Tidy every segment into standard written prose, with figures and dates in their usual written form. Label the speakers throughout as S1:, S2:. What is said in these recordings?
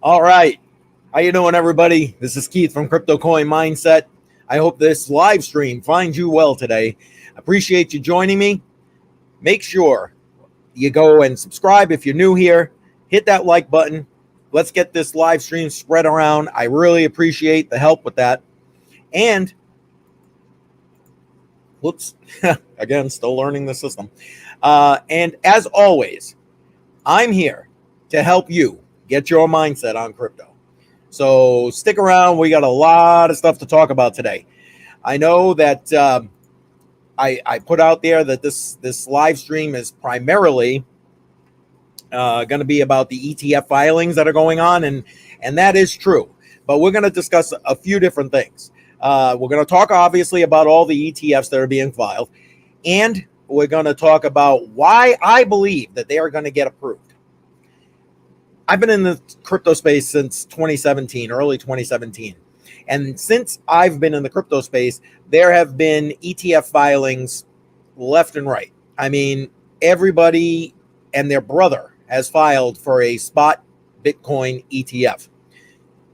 S1: All right. How you doing, everybody? This is Keith from CryptoCoinMindSet. I hope this live stream finds you well today. Appreciate you joining me. Make sure you go and subscribe if you're new here. Hit that like button. Let's get this live stream spread around. I really appreciate the help with that. And, whoops, again, still learning the system. And as always, I'm here to help you get your mindset on crypto. So stick around. We got a lot of stuff to talk about today. I know that I put out there that this live stream is primarily going to be about the ETF filings that are going on, and that is true. But we're going to discuss a few different things. We're going to talk, obviously, about all the ETFs that are being filed, and we're going to talk about why I believe that they are going to get approved. I've been in the crypto space since 2017, early 2017. And since I've been in the crypto space, there have been ETF filings left and right. I mean, everybody and their brother has filed for a spot Bitcoin ETF.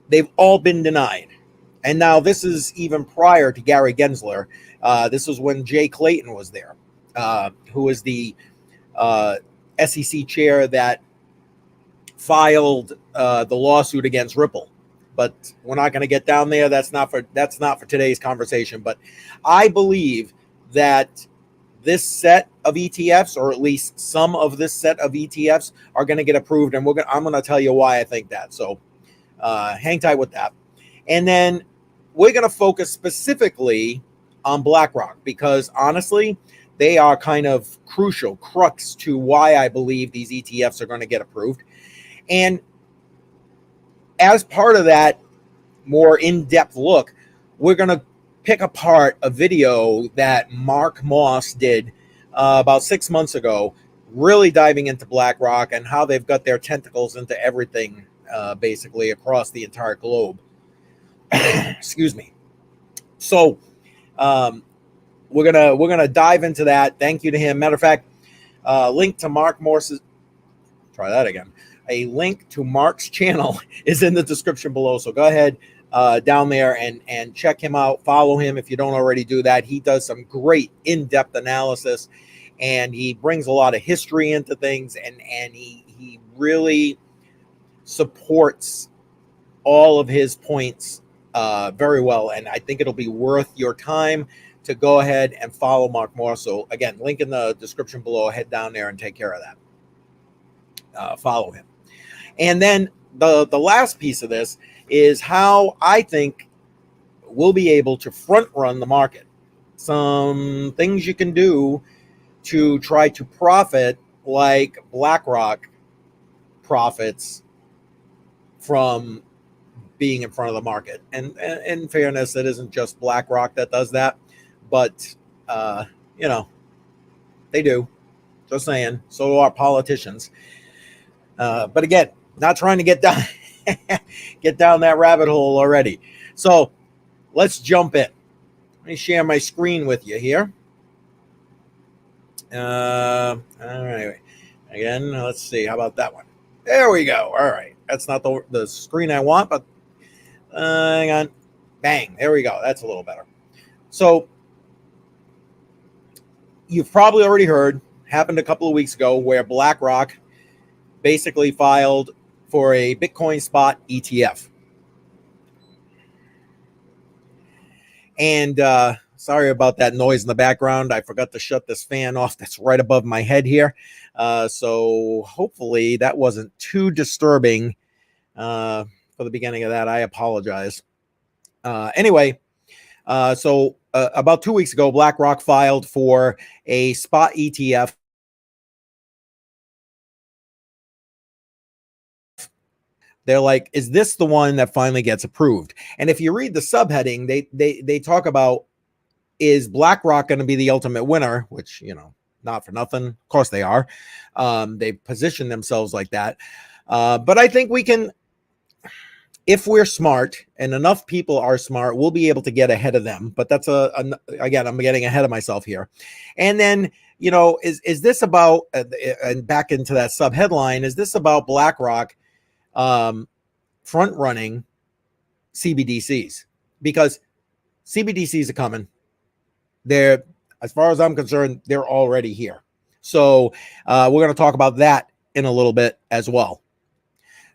S1: They've all been denied. And now this is even prior to Gary Gensler. This was when Jay Clayton was there, who was the SEC chair that filed the lawsuit against Ripple. But we're not going to get down there. That's not for today's conversation. But I believe that this set of ETFs, or at least some of this set of ETFs, are going to get approved, and I'm going to tell you why I think that. So hang tight with that. And then we're going to focus specifically on BlackRock, because honestly, they are kind of crucial, crux to why I believe these ETFs are going to get approved. And as part of that more in-depth look, we're going to pick apart a video that Mark Moss did about 6 months ago, really diving into BlackRock and how they've got their tentacles into everything, basically across the entire globe. Excuse me. So we're gonna dive into that. Thank you to him. Matter of fact, link to Mark Morse's. Try that again. A link to Mark's channel is in the description below. So go ahead down there and check him out. Follow him if you don't already do that. He does some great in-depth analysis, and he brings a lot of history into things, and he really supports all of his points very well. And I think it'll be worth your time to go ahead and follow Mark Moore. So again, link in the description below. Head down there and take care of that. Follow him. And then the last piece of this is how I think we'll be able to front run the market. Some things you can do to try to profit like BlackRock profits from being in front of the market. And in fairness, it isn't just BlackRock that does that, but they do. Just saying. So do our politicians. But again, not trying to get down that rabbit hole already. So let's jump in. Let me share my screen with you here. All right. Again, let's see. How about that one? There we go. All right. That's not the screen I want, but hang on. Bang. There we go. That's a little better. So you've probably already heard, happened a couple of weeks ago, where BlackRock basically filed for a Bitcoin spot ETF. And sorry about that noise in the background. I forgot to shut this fan off that's right above my head here. So hopefully that wasn't too disturbing for the beginning of that. I apologize. Anyway, so about 2 weeks ago, BlackRock filed for a spot ETF. They're like, is this the one that finally gets approved? And if you read the subheading, they talk about, is BlackRock going to be the ultimate winner? Which, you know, not for nothing. Of course they are. They position themselves like that. But I think we can, if we're smart and enough people are smart, we'll be able to get ahead of them. But that's again, I'm getting ahead of myself here. And then, you know, is this about, and back into that sub headline, is this about BlackRock front running CBDCs? Because CBDCs are coming. They're, as far as I'm concerned, they're already here. So we're going to talk about that in a little bit as well.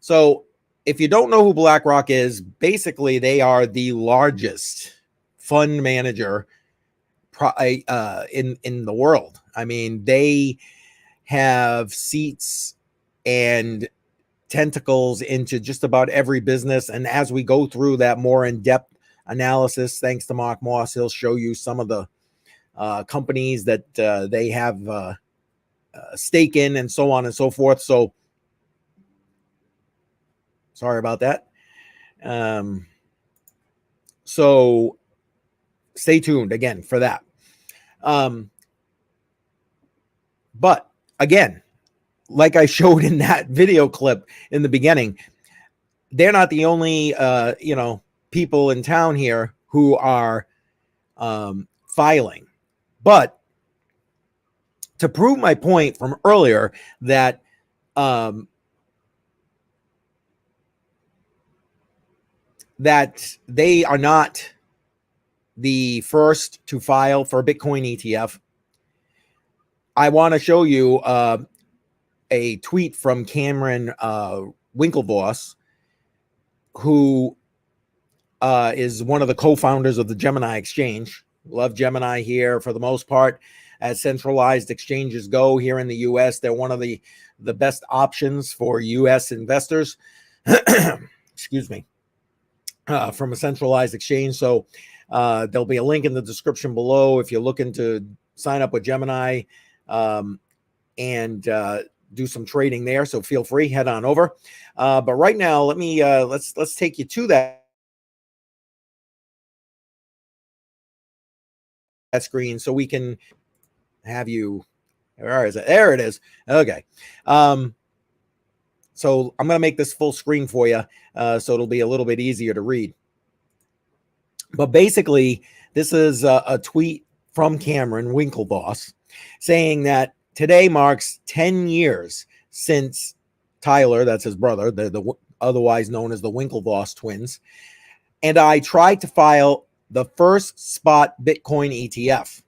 S1: So if you don't know who BlackRock is, basically they are the largest fund manager in the world. I mean, they have seats and tentacles into just about every business. And as we go through that more in-depth analysis, thanks to Mark Moss, he'll show you some of the companies that they have a stake in and so on and so forth. So sorry about that. So stay tuned again for that. But again, like I showed in that video clip in the beginning, they're not the only, people in town here who are filing. But to prove my point from earlier that that they are not the first to file for a Bitcoin ETF, I want to show you a tweet from Cameron Winklevoss, who is one of the co-founders of the Gemini exchange. Love Gemini here for the most part. As centralized exchanges go here in the US, they're one of the best options for US investors. Excuse me. From a centralized exchange. So there'll be a link in the description below if you're looking to sign up with Gemini and do some trading there. So feel free, head on over. But right now, let me let's take you to that screen so we can have you. Where is it? There it is. Okay. So I'm going to make this full screen for you, so it'll be a little bit easier to read. But basically, this is a tweet from Cameron Winklevoss saying that today marks 10 years since Tyler, that's his brother, the otherwise known as the Winklevoss twins, and I tried to file the first spot Bitcoin ETF.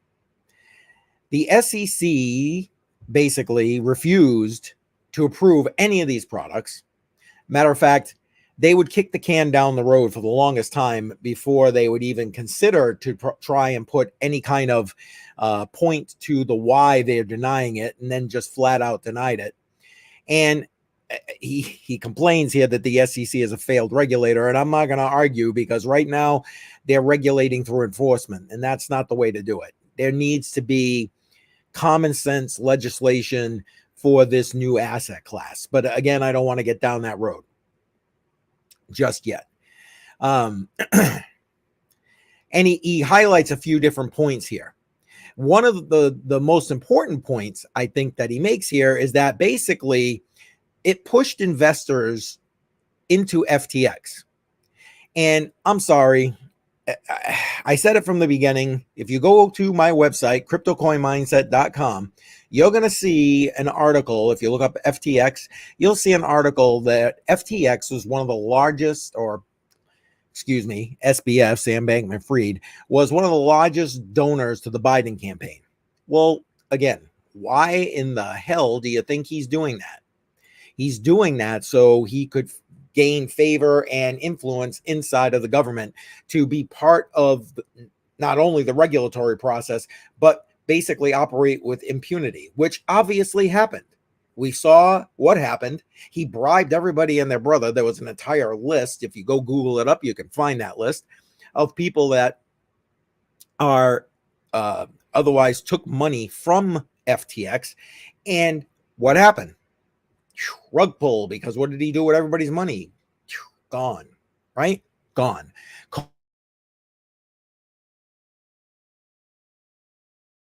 S1: The SEC basically refused to approve any of these products. Matter of fact, they would kick the can down the road for the longest time before they would even consider to try and put any kind of point to the why they're denying it, and then just flat out denied it. And he complains here that the SEC is a failed regulator, and I'm not going to argue, because right now they're regulating through enforcement, and that's not the way to do it. There needs to be common sense legislation for this new asset class. But again, I don't want to get down that road just yet. And he highlights a few different points here. One of the most important points I think that he makes here is that basically it pushed investors into FTX. And I'm sorry, I said it from the beginning. If you go to my website, CryptoCoinMindSet.com, you're going to see an article. If you look up FTX, you'll see an article that FTX was one of the largest, or excuse me, SBF, Sam Bankman-Fried, was one of the largest donors to the Biden campaign. Well, again, why in the hell do you think he's doing that? He's doing that so he could gain favor and influence inside of the government to be part of not only the regulatory process, but basically operate with impunity, which obviously happened. We saw what happened. He bribed everybody and their brother. There was an entire list. If you go Google it up, you can find that list of people that are otherwise took money from FTX. And what happened? Rug pull, because what did he do with everybody's money? Gone, right? Gone.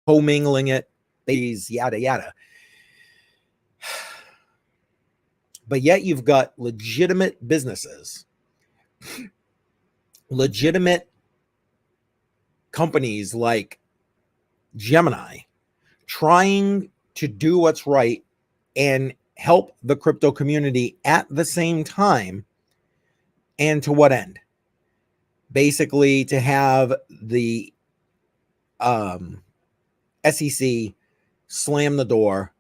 S1: Commingling it, yada, yada. But yet you've got legitimate businesses, legitimate companies like Gemini trying to do what's right and help the crypto community at the same time. And to what end? Basically to have the SEC slam the door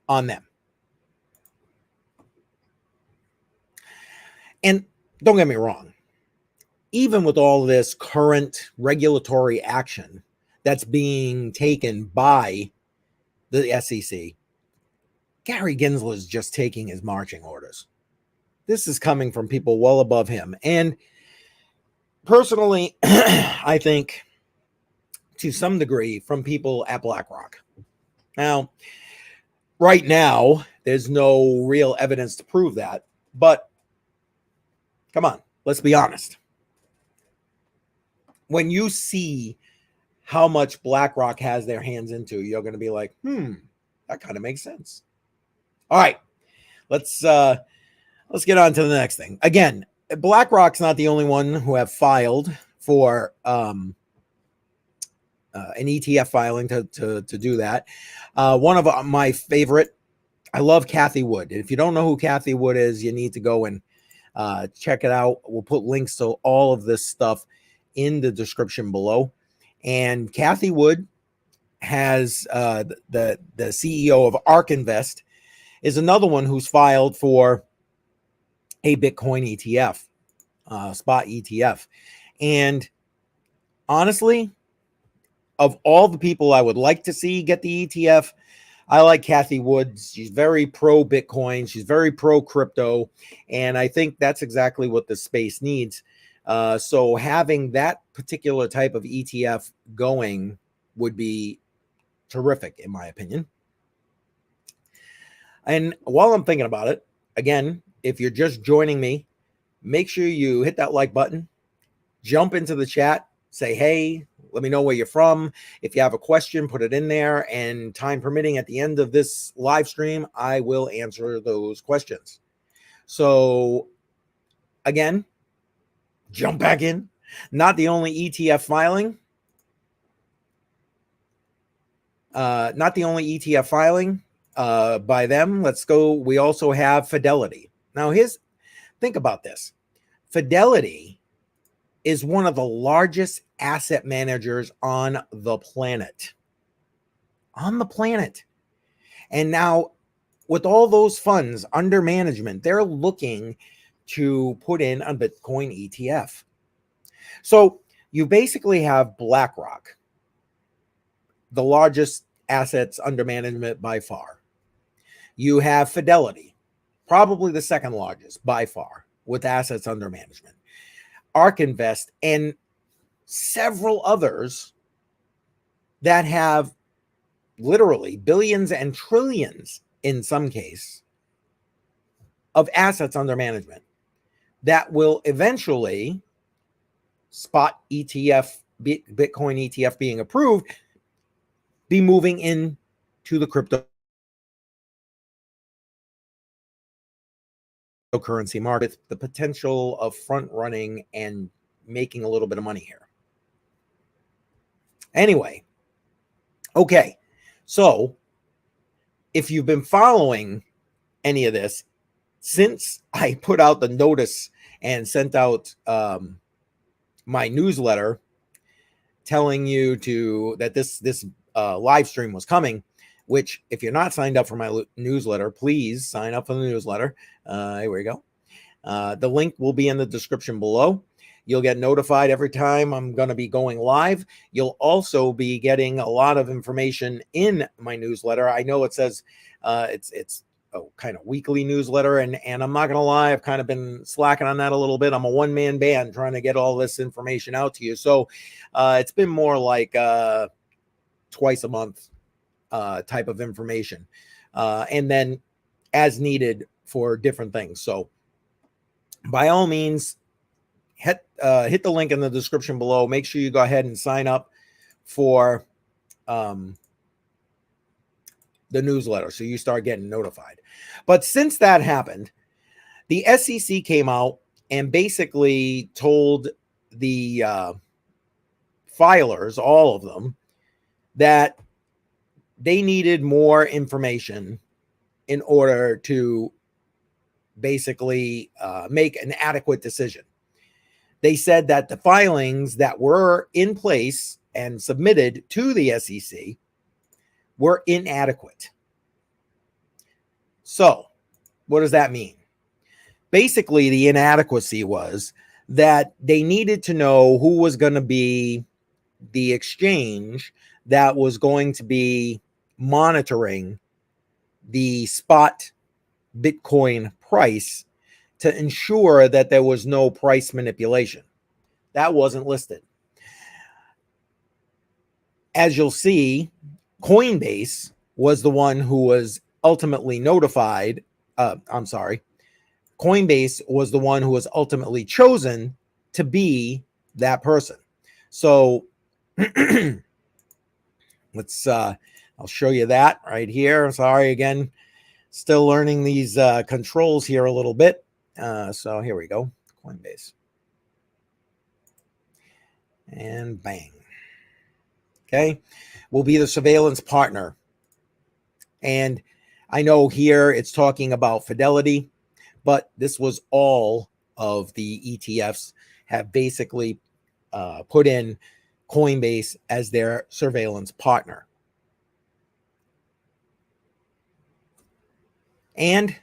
S1: on them. And don't get me wrong, even with all this current regulatory action that's being taken by the SEC, Gary Gensler is just taking his marching orders. This is coming from people well above him. And personally, I think to some degree from people at BlackRock. Now, right now, there's no real evidence to prove that, but come on, let's be honest. When you see how much BlackRock has their hands into, you're going to be like, that kind of makes sense. All right, let's get on to the next thing. Again, BlackRock's not the only one who have filed for an ETF filing to do that. One of my favorite, I love Cathie Wood. If you don't know who Cathie Wood is, you need to go and check it out. We'll put links to all of this stuff in the description below. And Cathie Wood has the CEO of ARK Invest is another one who's filed for a Bitcoin ETF, spot ETF. And honestly, of all the people I would like to see get the ETF, I like Cathie Wood. She's very pro Bitcoin. She's very pro crypto. And I think that's exactly what the space needs. So having that particular type of ETF going would be terrific, in my opinion. And while I'm thinking about it, again, if you're just joining me, make sure you hit that like button, jump into the chat, say, hey, let me know where you're from. If you have a question, put it in there, and time permitting at the end of this live stream, I will answer those questions. So again, jump back in. Not the only ETF filing. Not the only ETF filing by them. Let's go. We also have Fidelity. Now, think about this. Fidelity is one of the largest asset managers on the planet. On the planet. And now, with all those funds under management, they're looking to put in a Bitcoin ETF. So you basically have BlackRock, the largest assets under management by far. You have Fidelity, probably the second largest by far with assets under management. ARK Invest and several others that have literally billions and trillions in some case of assets under management that will eventually, spot ETF, Bitcoin ETF being approved, be moving into the cryptocurrency market, the potential of front running and making a little bit of money here. Anyway, okay, so if you've been following any of this since I put out the notice and sent out my newsletter telling you that this live stream was coming, which if you're not signed up for my newsletter, please sign up for the newsletter. Here we go. The link will be in the description below. You'll get notified every time I'm going to be going live. You'll also be getting a lot of information in my newsletter. I know it says it's a kind of weekly newsletter, and I'm not going to lie, I've kind of been slacking on that a little bit. I'm a one-man band trying to get all this information out to you. So it's been more like twice a month type of information, and then as needed for different things. So by all means, hit the link in the description below. Make sure you go ahead and sign up for the newsletter so you start getting notified. But since that happened, the SEC came out and basically told the filers, all of them, that they needed more information in order to basically make an adequate decision. They said that the filings that were in place and submitted to the SEC were inadequate. So, what does that mean? Basically, the inadequacy was that they needed to know who was going to be the exchange that was going to be monitoring the spot Bitcoin price to ensure that there was no price manipulation. That wasn't listed. As you'll see, Coinbase was the one who was ultimately notified. Coinbase was the one who was ultimately chosen to be that person. So let's I'll show you that right here. Sorry again, still learning these controls here a little bit. So here we go, Coinbase, and bang. Okay, will be the surveillance partner. And I know here it's talking about Fidelity, but this was all of the ETFs have basically put in Coinbase as their surveillance partner. And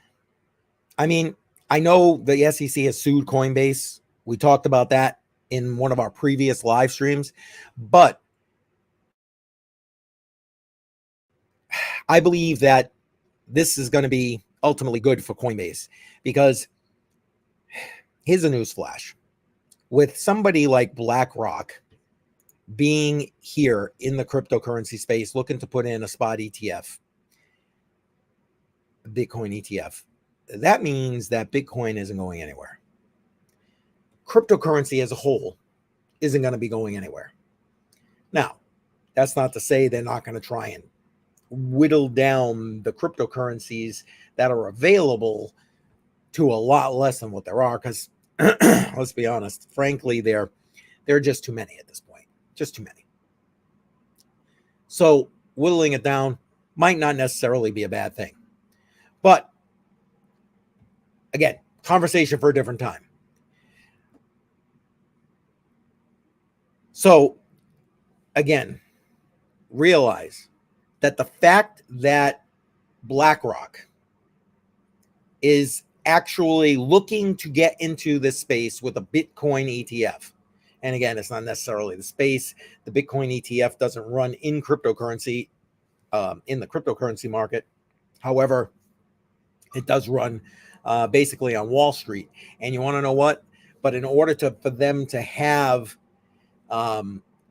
S1: I mean, I know the SEC has sued Coinbase. We talked about that in one of our previous live streams, but I believe that this is going to be ultimately good for Coinbase, because here's a news flash. With somebody like BlackRock being here in the cryptocurrency space, looking to put in a spot ETF, Bitcoin ETF, that means that Bitcoin isn't going anywhere. Cryptocurrency as a whole isn't going to be going anywhere. Now, that's not to say they're not going to try and whittle down the cryptocurrencies that are available to a lot less than what there are, because let's be honest, frankly, there are just too many at this point. Just too many. So whittling it down might not necessarily be a bad thing. But again, conversation for a different time. So again, realize that the fact that BlackRock is actually looking to get into this space with a Bitcoin ETF. And again, it's not necessarily the space. The Bitcoin ETF doesn't run in cryptocurrency, in the cryptocurrency market. However, it does run basically on Wall Street. And you want to know what? But in order for them to have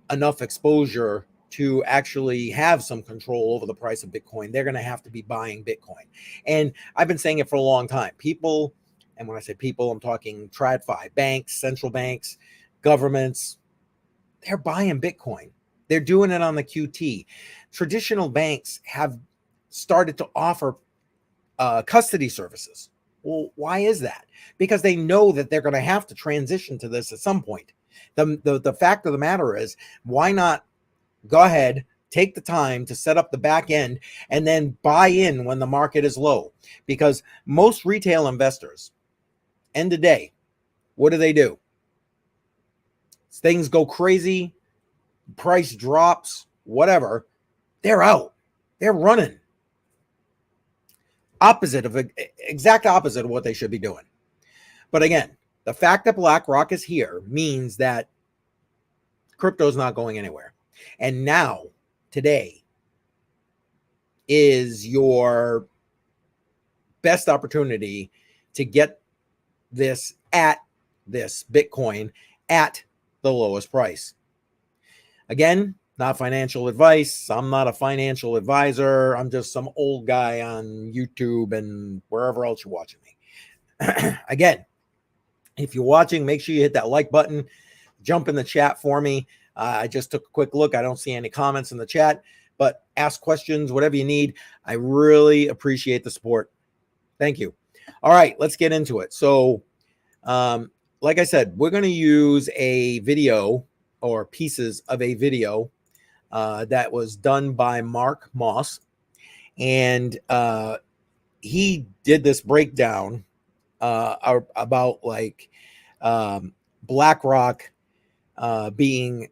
S1: enough exposure to actually have some control over the price of Bitcoin, they're going to have to be buying Bitcoin. And I've been saying it for a long time. People, and when I say people, I'm talking TradFi, banks, central banks, governments, they're buying Bitcoin. They're doing it on the QT. Traditional banks have started to offer custody services. Well, why is that? Because they know that they're going to have to transition to this at some point. The fact of the matter is, why not go ahead, take the time to set up the back end, and then buy in when the market is low? Because most retail investors, end of day, what do? Things go crazy, price drops, whatever, they're out. They're running. Exact opposite of what they should be doing. But again, The fact that BlackRock is here means that crypto is not going anywhere. And now, today, is your best opportunity to get this Bitcoin at the lowest price. Again, not financial advice. I'm not a financial advisor. I'm just some old guy on YouTube and wherever else you're watching me. Again, if you're watching, make sure you hit that like button. Jump in the chat for me. I just took a quick look. I don't see any comments in the chat, but ask questions, whatever you need. I really appreciate the support. Thank you. All right, let's get into it. So, like I said, we're going to use a video or pieces of a video that was done by Mark Moss. And he did this breakdown about like BlackRock being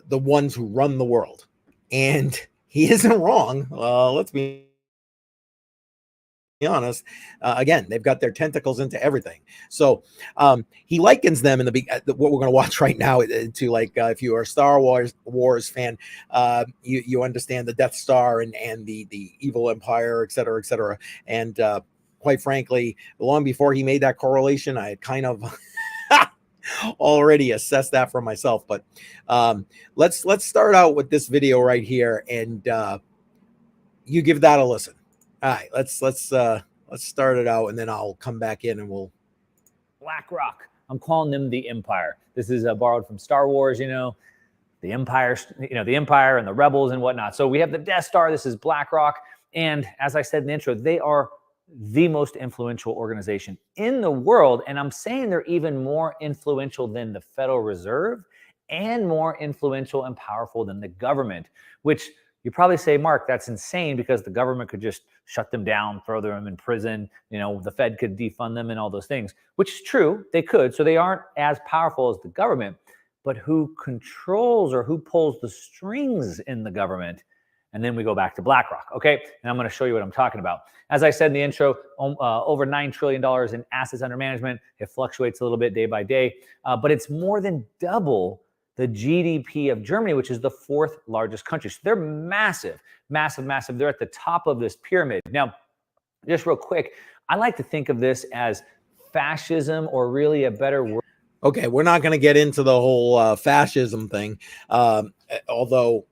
S1: the ones who run the world. And he isn't wrong. Let's be honest. Again, they've got their tentacles into everything. So he likens them in what we're going to watch right now to like if you are a Star Wars fan, you understand the Death Star and the evil empire, et cetera, et cetera. And quite frankly, long before he made that correlation, I had kind of already assessed that for myself. But let's start out with this video right here, and you give that a listen. All right, let's start it out, and then I'll come back in and we'll.
S2: BlackRock. I'm calling them the Empire. This is borrowed from Star Wars, you know, the Empire, the Empire and the rebels and whatnot. So we have the Death Star. This is BlackRock, and as I said in the intro, they are the most influential organization in the world, and I'm saying they're even more influential than the Federal Reserve and more influential and powerful than the government, which you probably say, Mark, that's insane because the government could just shut them down, throw them in prison. You know, the Fed could defund them and all those things, which is true. They could. So they aren't as powerful as the government. But who controls or who pulls the strings in the government? And then we go back to BlackRock, okay? And I'm going to show you what I'm talking about. As I said in the intro, over $9 trillion in assets under management. It fluctuates a little bit day by day, but it's more than double the GDP of Germany, which is the fourth largest country. So they're massive, massive, massive. They're at the top of this pyramid. Now, just real quick, I like to think of this as fascism, or really a better word.
S1: Okay, we're not going to get into the whole fascism thing, although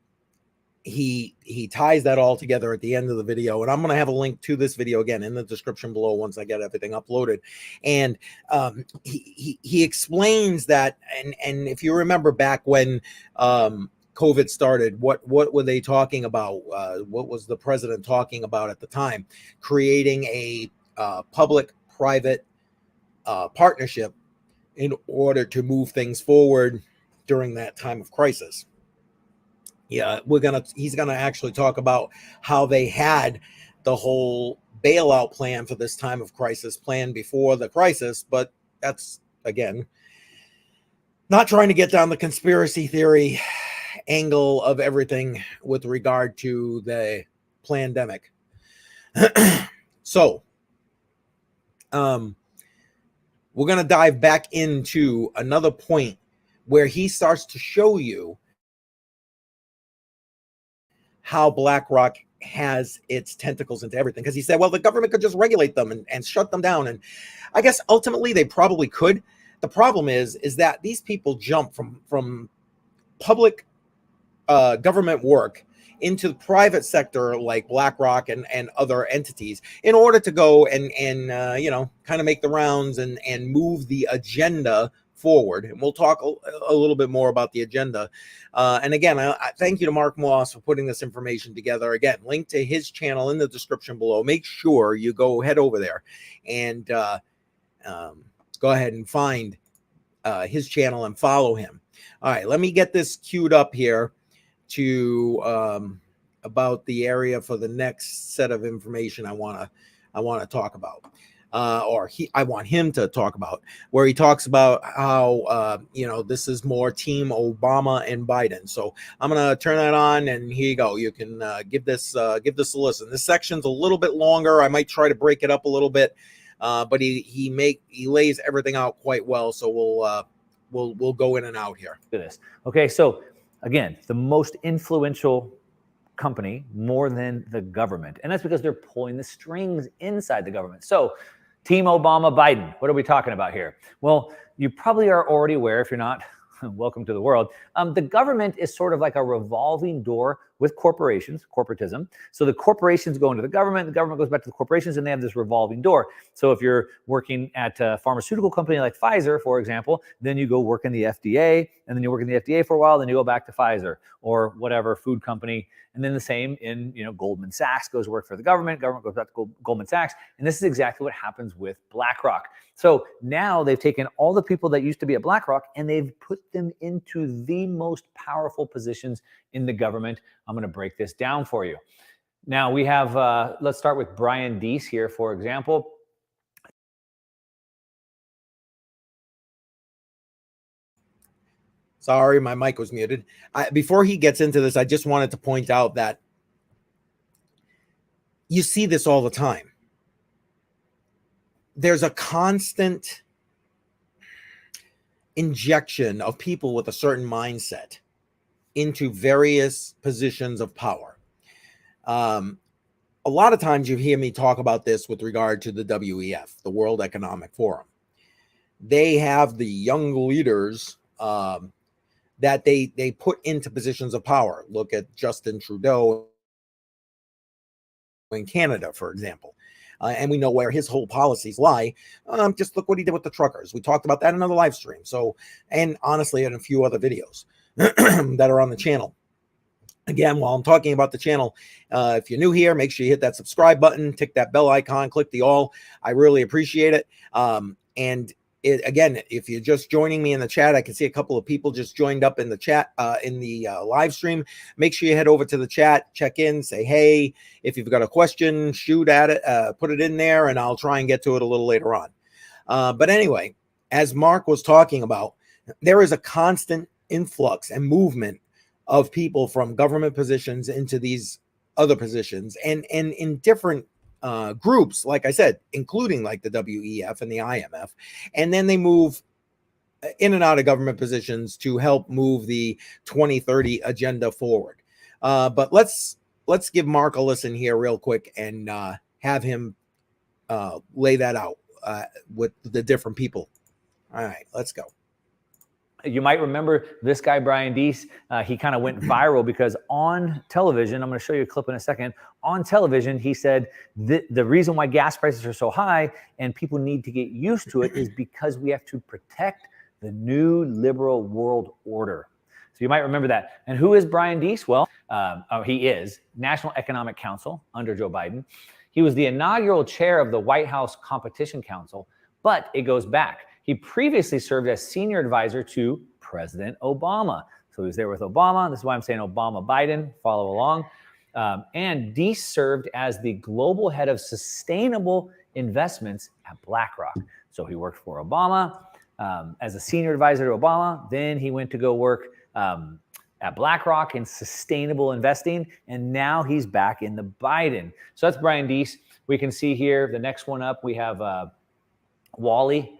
S1: he ties that all together at the end of the video, and I'm going to have a link to this video again in the description below once I get everything uploaded. And he explains that, and if you remember back when COVID started, what were they talking about? What was the president talking about at the time? Creating a public-private partnership in order to move things forward during that time of crisis. Yeah, he's gonna actually talk about how they had the whole bailout plan for this time of crisis planned before the crisis, but that's, again, not trying to get down the conspiracy theory angle of everything with regard to the pandemic. So, we're gonna dive back into another point where he starts to show you how BlackRock has its tentacles into everything. Because he said, well, the government could just regulate them and shut them down. And I guess ultimately they probably could. The problem is that these people jump from public government work into the private sector like BlackRock and other entities in order to go and kind of make the rounds and move the agenda forward. And we'll talk a little bit more about the agenda. And again, I thank you to Mark Moss for putting this information together. Again, link to his channel in the description below. Make sure you head over there and go ahead and find his channel and follow him. All right, let me get this queued up here to about the area for the next set of information I want to talk about. I want him to talk about, where he talks about how, this is more team Obama and Biden. So I'm going to turn that on, and here you go. You can give this a listen. This section's a little bit longer. I might try to break it up a little bit but he lays everything out quite well. So we'll go in and out here.
S2: Look at this. Okay, so again, the most influential company more than the government, and that's because they're pulling the strings inside the government. So Team Obama Biden, what are we talking about here? Well, you probably are already aware, if you're not, welcome to the world. The government is sort of like a revolving door with corporations, corporatism. So the corporations go into the government goes back to the corporations, and they have this revolving door. So if you're working at a pharmaceutical company like Pfizer, for example, then you go work in the FDA, and then you work in the FDA for a while, then you go back to Pfizer or whatever food company. And then the same in, Goldman Sachs goes work for the government goes back to Goldman Sachs. And this is exactly what happens with BlackRock. So now they've taken all the people that used to be at BlackRock and they've put them into the most powerful positions in the government. I'm going to break this down for you. Now we have, let's start with Brian Deese here, for example.
S1: Sorry, my mic was muted. Before he gets into this, I just wanted to point out that you see this all the time. There's a constant injection of people with a certain mindset into various positions of power. A lot of times you hear me talk about this with regard to the WEF, the World Economic Forum. They have the young leaders that they put into positions of power. Look at Justin Trudeau in Canada, for example. And we know where his whole policies lie. Just look what he did with the truckers. We talked about that in another live stream. So, and honestly, in a few other videos that are on the channel. Again, while I'm talking about the channel, if you're new here, make sure you hit that subscribe button, tick that bell icon, click the all. I really appreciate it. Again, if you're just joining me in the chat, I can see a couple of people just joined up in the chat, in the live stream. Make sure you head over to the chat, check in, say, hey, if you've got a question, shoot at it, put it in there, and I'll try and get to it a little later on. But anyway, as Mark was talking about, there is a constant influx and movement of people from government positions into these other positions, and in different groups, like I said, including like the WEF and the IMF, and then they move in and out of government positions to help move the 2030 agenda forward. But let's give Mark a listen here real quick and have him lay that out with the different people. All right, let's go.
S2: You might remember this guy, Brian Deese. He kind of went viral because on television, I'm going to show you a clip in a second. On television, he said the reason why gas prices are so high and people need to get used to it is because we have to protect the new liberal world order. So you might remember that. And who is Brian Deese? Well, he is National Economic Council under Joe Biden. He was the inaugural chair of the White House Competition Council, but it goes back. He previously served as senior advisor to President Obama. So he was there with Obama. This is why I'm saying Obama Biden, follow along. And Deese served as the global head of sustainable investments at BlackRock. So he worked for Obama as a senior advisor to Obama. Then he went to go work at BlackRock in sustainable investing. And now he's back in the Biden. So that's Brian Deese. We can see here the next one up. We have Wally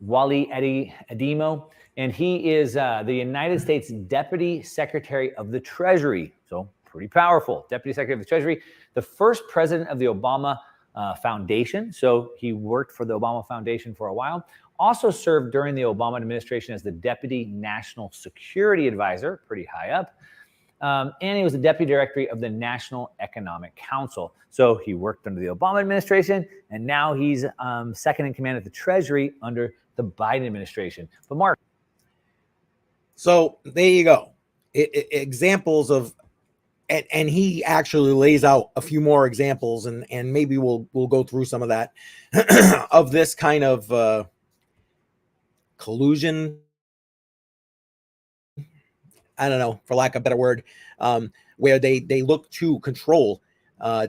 S2: Adeyemo, and he is the United States Deputy Secretary of the Treasury. So pretty powerful. Deputy Secretary of the Treasury, the first president of the Obama Foundation. So he worked for the Obama Foundation for a while. Also served during the Obama administration as the Deputy National Security Advisor, pretty high up. And he was the Deputy Director of the National Economic Council. So he worked under the Obama administration, and now he's second in command at the Treasury under the Biden administration. But Mark.
S1: So there you go. Examples of, and he actually lays out a few more examples, and maybe we'll go through some of that, of this kind of collusion. I don't know, for lack of a better word, where they look to control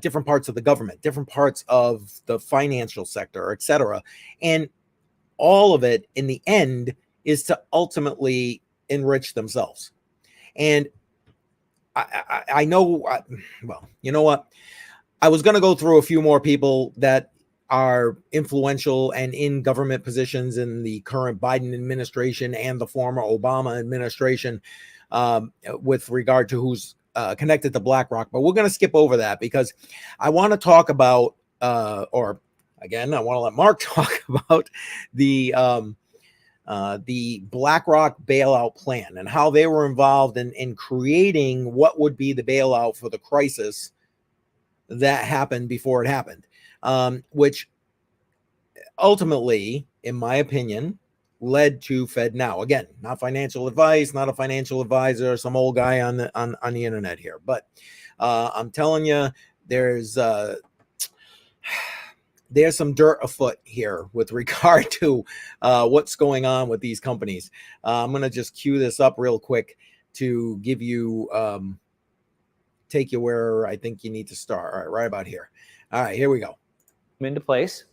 S1: different parts of the government, different parts of the financial sector, et cetera. And all of it in the end is to ultimately enrich themselves. And I know, well, you know what? I was going to go through a few more people that are influential and in government positions in the current Biden administration and the former Obama administration, with regard to who's connected to BlackRock. But we're going to skip over that because I want to talk about, or again, I want to let Mark talk about the BlackRock bailout plan and how they were involved in creating what would be the bailout for the crisis that happened before it happened, which ultimately, in my opinion, led to FedNow. Again, not financial advice, not a financial advisor, some old guy on the internet here, but I'm telling you, there's some dirt afoot here with regard to what's going on with these companies. I'm going to just cue this up real quick to give you, take you where I think you need to start. All right about here. All right, here we go.
S2: Into place.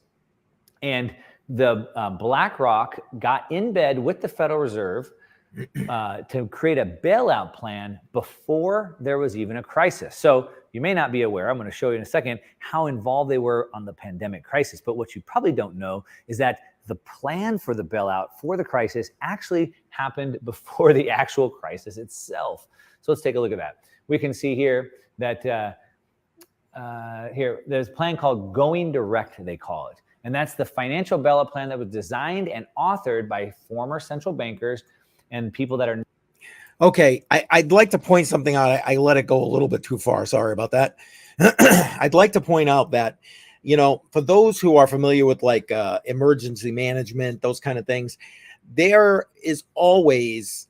S2: And the BlackRock got in bed with the Federal Reserve to create a bailout plan before there was even a crisis. So you may not be aware, I'm going to show you in a second, how involved they were on the pandemic crisis. But what you probably don't know is that the plan for the bailout for the crisis actually happened before the actual crisis itself. So let's take a look at that. We can see here that here there's a plan called Going Direct, they call it. And that's the financial bailout plan that was designed and authored by former central bankers and people that are.
S1: Okay, I'd like to point something out. I let it go a little bit too far. Sorry about that. I'd like to point out that, you know, for those who are familiar with like emergency management, those kind of things, there is always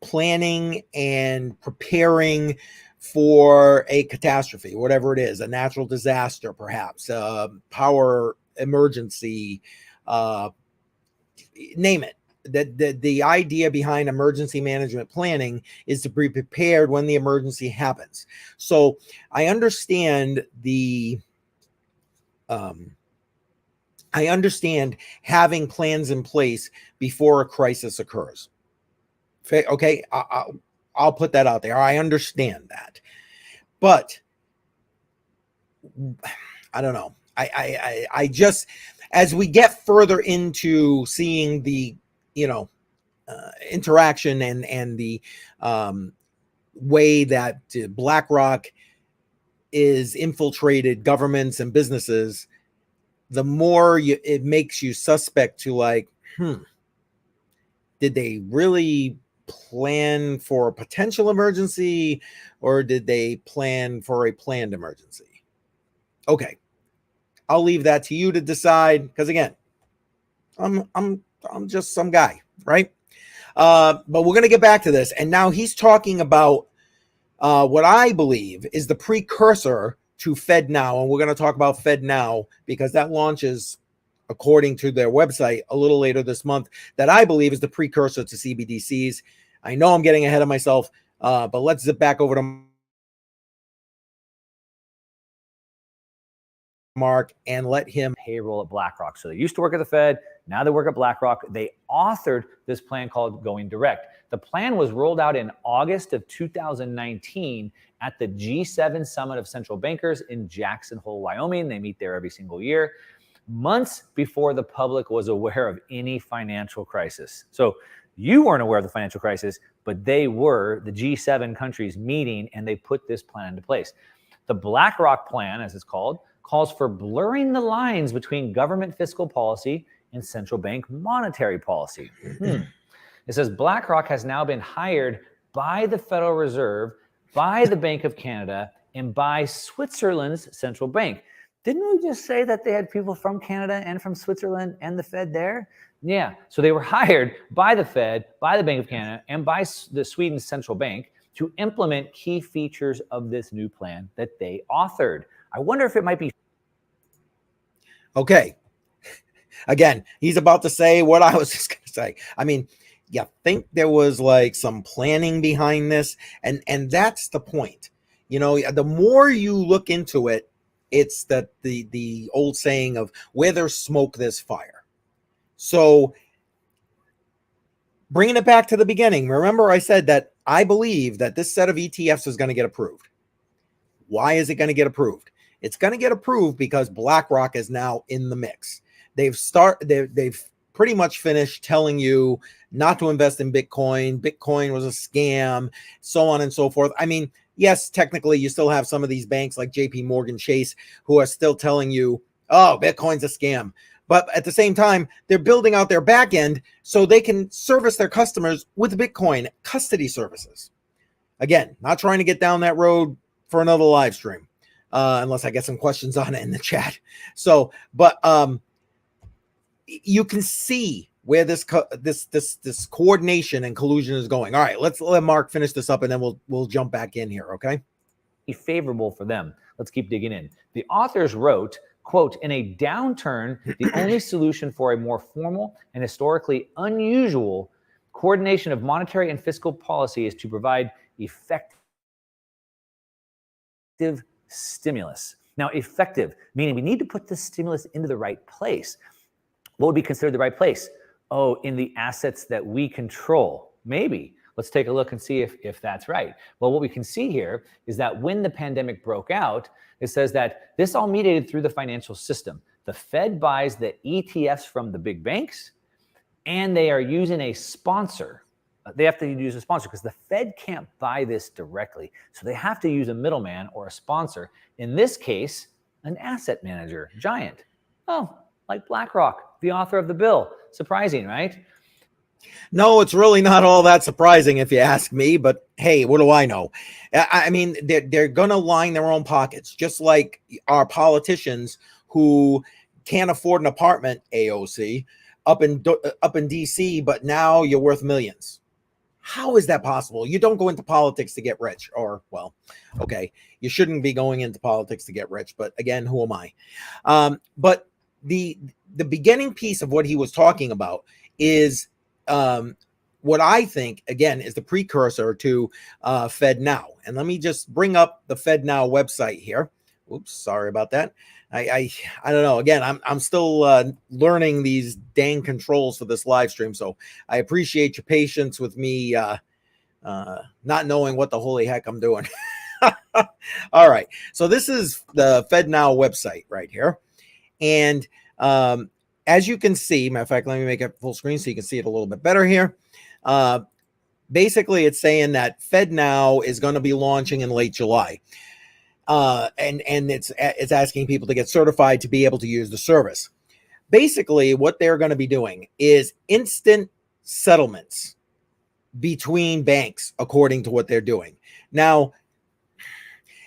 S1: planning and preparing for a catastrophe, whatever it is, a natural disaster, perhaps, power emergency, name it. The idea behind emergency management planning is to be prepared when the emergency happens. So I understand having plans in place before a crisis occurs. Okay, I'll put that out there. I understand that, but I don't know. I just, as we get further into seeing the, you know, interaction and the way that BlackRock is infiltrated governments and businesses, the more it makes you suspect to like, did they really plan for a potential emergency, or did they plan for a planned emergency? Okay, I'll leave that to you to decide, because again, I'm just some guy, right? But we're going to get back to this. And now he's talking about what I believe is the precursor to FedNow. And we're going to talk about FedNow because that launches, according to their website, a little later this month, that I believe is the precursor to CBDCs. I know I'm getting ahead of myself, but let's zip back over to Mark and let him
S2: payroll at BlackRock. So they used to work at the Fed. Now they work at BlackRock. They authored this plan called Going Direct. The plan was rolled out in August of 2019 at the G7 Summit of Central Bankers in Jackson Hole, Wyoming. They meet there every single year, months before the public was aware of any financial crisis. So you weren't aware of the financial crisis, but they were, the G7 countries meeting, and they put this plan into place. The BlackRock plan, as it's called, calls for blurring the lines between government fiscal policy and central bank monetary policy. It says BlackRock has now been hired by the Federal Reserve, by the Bank of Canada, and by Switzerland's central bank. Didn't we just say that they had people from Canada and from Switzerland and the Fed there? Yeah, so they were hired by the Fed, by the Bank of Canada, and by the Sweden's central bank to implement key features of this new plan that they authored. I wonder if it might be.
S1: Okay. Again, he's about to say what I was just going to say. I mean, you think there was like some planning behind this, and that's the point. You know, the more you look into it, it's that the old saying of where there's smoke, there's fire. So bringing it back to the beginning, remember I said that I believe that this set of ETFs is going to get approved. Why is it going to get approved? It's going to get approved because BlackRock is now in the mix. They've pretty much finished telling you not to invest in Bitcoin. Bitcoin was a scam, so on and so forth. I mean, yes, technically you still have some of these banks like JP Morgan Chase who are still telling you, oh, Bitcoin's a scam. But at the same time, they're building out their back end so they can service their customers with Bitcoin custody services. Again, not trying to get down that road for another live stream, unless I get some questions on it in the chat. So, but you can see where this coordination and collusion is going. All right, let's let Mark finish this up, and then we'll jump back in here. Okay.
S2: Favorable for them. Let's keep digging in. The authors wrote, quote, in a downturn, the only solution for a more formal and historically unusual coordination of monetary and fiscal policy is to provide effective stimulus. Now, effective, meaning we need to put this stimulus into the right place. What would be considered the right place? Oh, in the assets that we control. Maybe. Let's take a look and see if that's right. Well, what we can see here is that when the pandemic broke out, it says that this all mediated through the financial system. The Fed buys the ETFs from the big banks, and they are using a sponsor. They have to use a sponsor because the Fed can't buy this directly. So they have to use a middleman or a sponsor. In this case, an asset manager, giant. Oh, like BlackRock, the author of the bill. Surprising, right?
S1: No, it's really not all that surprising if you ask me, but hey, what do I know? I mean, they're going to line their own pockets, just like our politicians who can't afford an apartment, AOC, up in DC, but now you're worth millions. How is that possible? You don't go into politics to get rich, or, well, okay, you shouldn't be going into politics to get rich, but again, who am I? But the beginning piece of what he was talking about is what I think, again, is the precursor to FedNow. And let me just bring up the FedNow website here. Oops, sorry about that. I don't know. Again, I'm still learning these dang controls for this live stream, so I appreciate your patience with me not knowing what the holy heck I'm doing. All right, so this is the FedNow website right here, and as you can see, matter of fact, let me make it full screen so you can see it a little bit better here. Basically, it's saying that FedNow is going to be launching in late July. And it's asking people to get certified to be able to use the service. Basically, what they're going to be doing is instant settlements between banks, according to what they're doing. Now,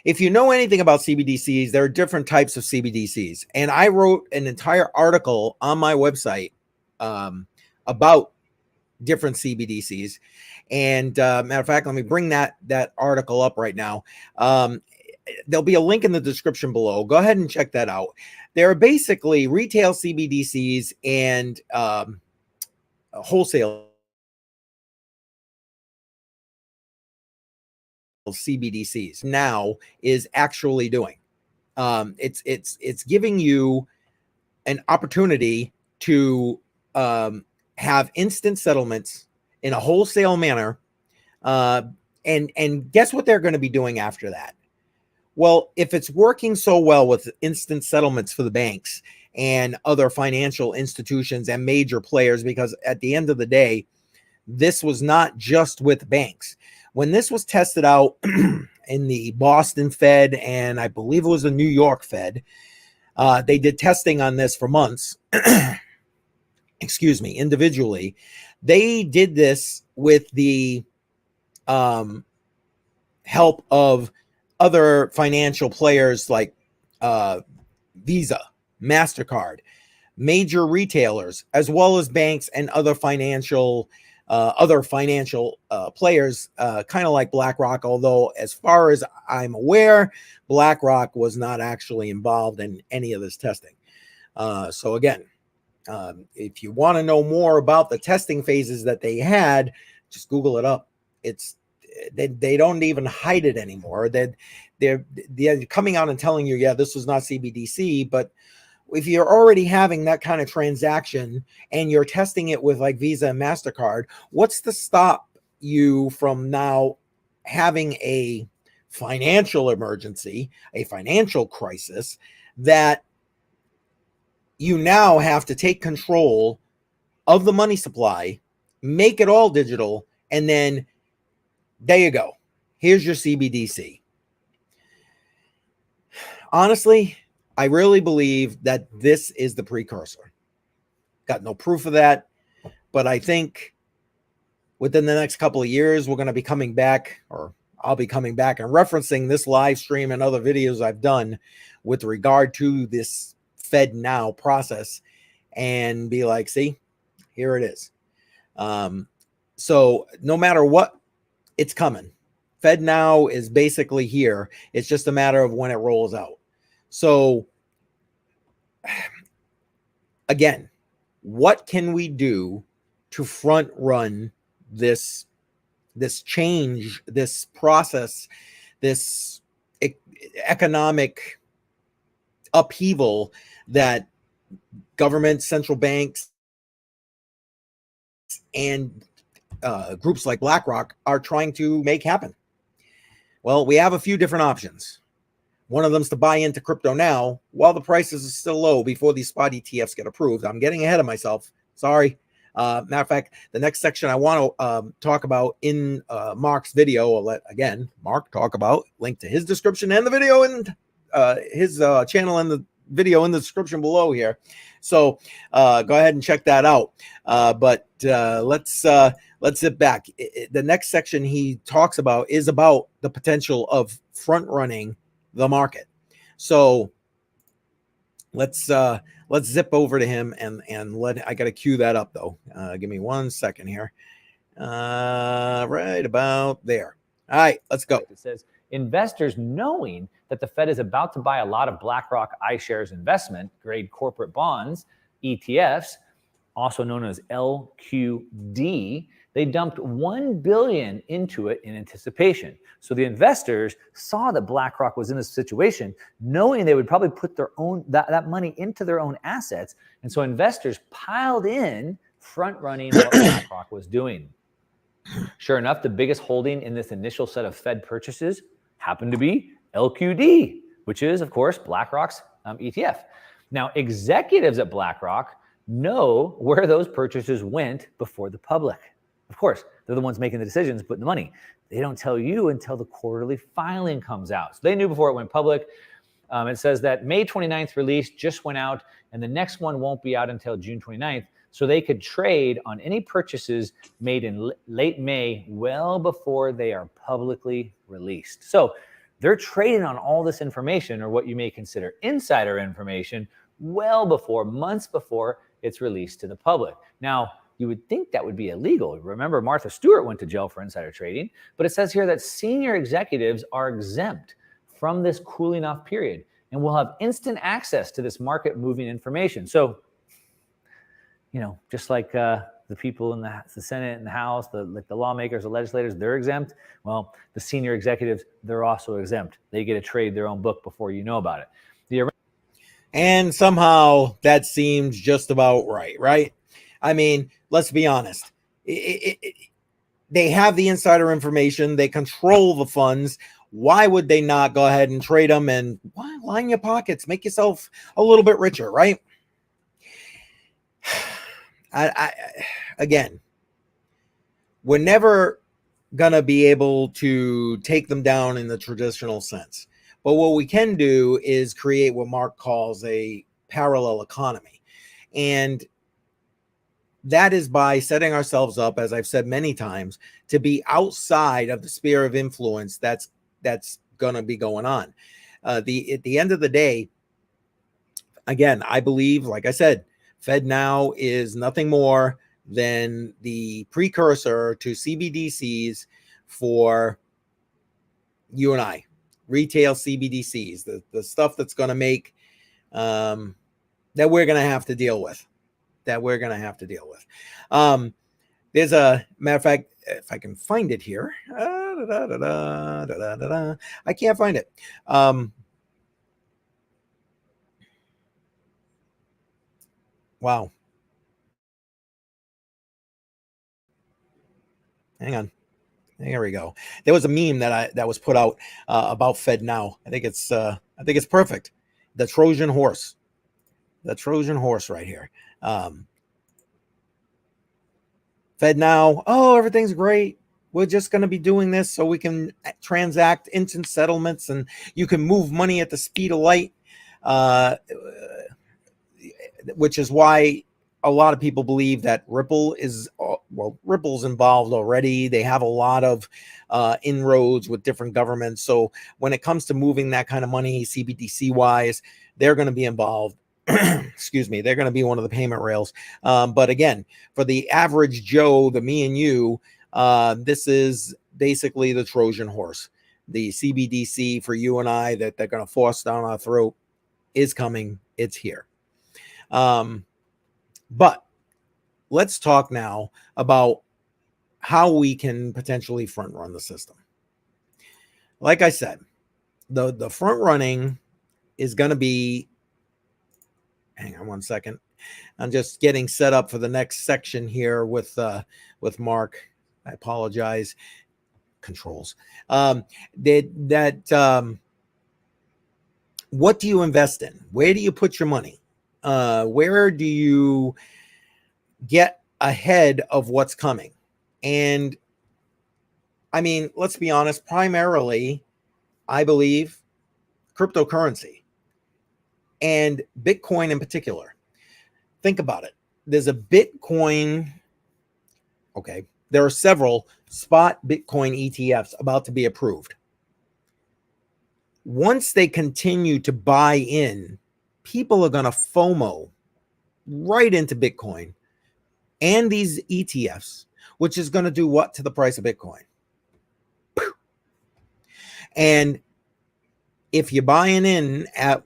S1: if you know anything about CBDCs, there are different types of CBDCs. And I wrote an entire article on my website about different CBDCs. And matter of fact, let me bring that article up right now. There'll be a link in the description below. Go ahead and check that out. There are basically retail CBDCs and wholesale CBDCs now is actually doing. It's giving you an opportunity to have instant settlements in a wholesale manner. And guess what they're going to be doing after that? Well, if it's working so well with instant settlements for the banks and other financial institutions and major players, because at the end of the day, this was not just with banks. When this was tested out in the Boston Fed, and I believe it was the New York Fed, they did testing on this for months. Excuse me, individually. They did this with the help of other financial players like Visa, MasterCard, major retailers, as well as banks and other financial players, kind of like BlackRock, although as far as I'm aware, BlackRock was not actually involved in any of this testing. So again, if you want to know more about the testing phases that they had, just Google it up. They don't even hide it anymore. They're coming out and telling you, yeah, this was not CBDC, but if you're already having that kind of transaction and you're testing it with like Visa and MasterCard, what's to stop you from now having a financial emergency, a financial crisis, that you now have to take control of the money supply, make it all digital, and then there you go. Here's your CBDC. Honestly, I really believe that this is the precursor. Got no proof of that, but I think within the next couple of years, we're going to be coming back, or I'll be coming back and referencing this live stream and other videos I've done with regard to this Fed Now process and be like, see, here it is. So no matter what, it's coming. Fed Now is basically here. It's just a matter of when it rolls out. So again, what can we do to front run this change, this process, this economic upheaval that government, central banks, and groups like BlackRock are trying to make happen? Well, we have a few different options. One of them is to buy into crypto now while the prices are still low before these spot ETFs get approved. I'm getting ahead of myself. Sorry. Matter of fact, the next section I want to talk about in Mark's video, I'll let, again, Mark talk about, link to his description and the video and his channel and the video in the description below here. So go ahead and check that out. But let's sit back. The next section he talks about is about the potential of front running the market. So let's zip over to him and I got to cue that up though. Give me 1 second here. Right about there. All right, let's go.
S2: It says investors knowing that the Fed is about to buy a lot of BlackRock iShares investment grade corporate bonds, ETFs, also known as LQD, they dumped $1 billion into it in anticipation. So the investors saw that BlackRock was in this situation, knowing they would probably put their own that money into their own assets. And so investors piled in, front running what BlackRock was doing. Sure enough, the biggest holding in this initial set of Fed purchases happened to be LQD, which is, of course, BlackRock's ETF. Now, executives at BlackRock know where those purchases went before the public. Of course, they're the ones making the decisions, putting the money. They don't tell you until the quarterly filing comes out. So they knew before it went public. It says that May 29th release just went out, and the next one won't be out until June 29th. So they could trade on any purchases made in late May well before they are publicly released. So they're trading on all this information, or what you may consider insider information, well before, months before it's released to the public. Now, you would think that would be illegal. Remember, Martha Stewart went to jail for insider trading, but it says here that senior executives are exempt from this cooling off period and will have instant access to this market moving information. So, you know, just like the people in the Senate and the House, the lawmakers, the legislators, they're exempt. Well, the senior executives, they're also exempt. They get to trade their own book before you know about it.
S1: And somehow that seems just about right? I mean, let's be honest. They have the insider information. They control the funds. Why would they not go ahead and trade them and line your pockets, make yourself a little bit richer, right? Again, we're never going to be able to take them down in the traditional sense. But what we can do is create what Mark calls a parallel economy. And that is by setting ourselves up, as I've said many times, to be outside of the sphere of influence that's going to be going on. At the end of the day, again, I believe, like I said, Fed Now is nothing more than the precursor to CBDCs for you and I, retail CBDCs, the stuff that's going to make that we're going to have to deal with. There's a matter of fact, if I can find it here, I can't find it. Wow. Hang on. There we go. There was a meme that was put out about Fed Now. I think it's perfect. The Trojan horse. The Trojan horse right here. Fed Now. Oh, everything's great. We're just going to be doing this so we can transact instant settlements and you can move money at the speed of light, which is why a lot of people believe that Ripple is, well, Ripple's involved already. They have a lot of inroads with different governments. So when it comes to moving that kind of money, CBDC wise, they're going to be involved. Excuse me, they're going to be one of the payment rails. But again, for the average Joe, the me and you, this is basically the Trojan horse. The CBDC for you and I that they're going to force down our throat is coming. It's here. But let's talk now about how we can potentially front run the system. Like I said, the front running is going to be, hang on one second. I'm just getting set up for the next section here with Mark. I apologize. Controls. What do you invest in? Where do you put your money? Where do you get ahead of what's coming? And I mean, let's be honest, primarily, I believe cryptocurrency and Bitcoin in particular. Think about it. There's a Bitcoin. Okay. There are several spot Bitcoin ETFs about to be approved. Once they continue to buy in, people are going to FOMO right into Bitcoin and these ETFs, which is going to do what to the price of Bitcoin? And if you're buying in at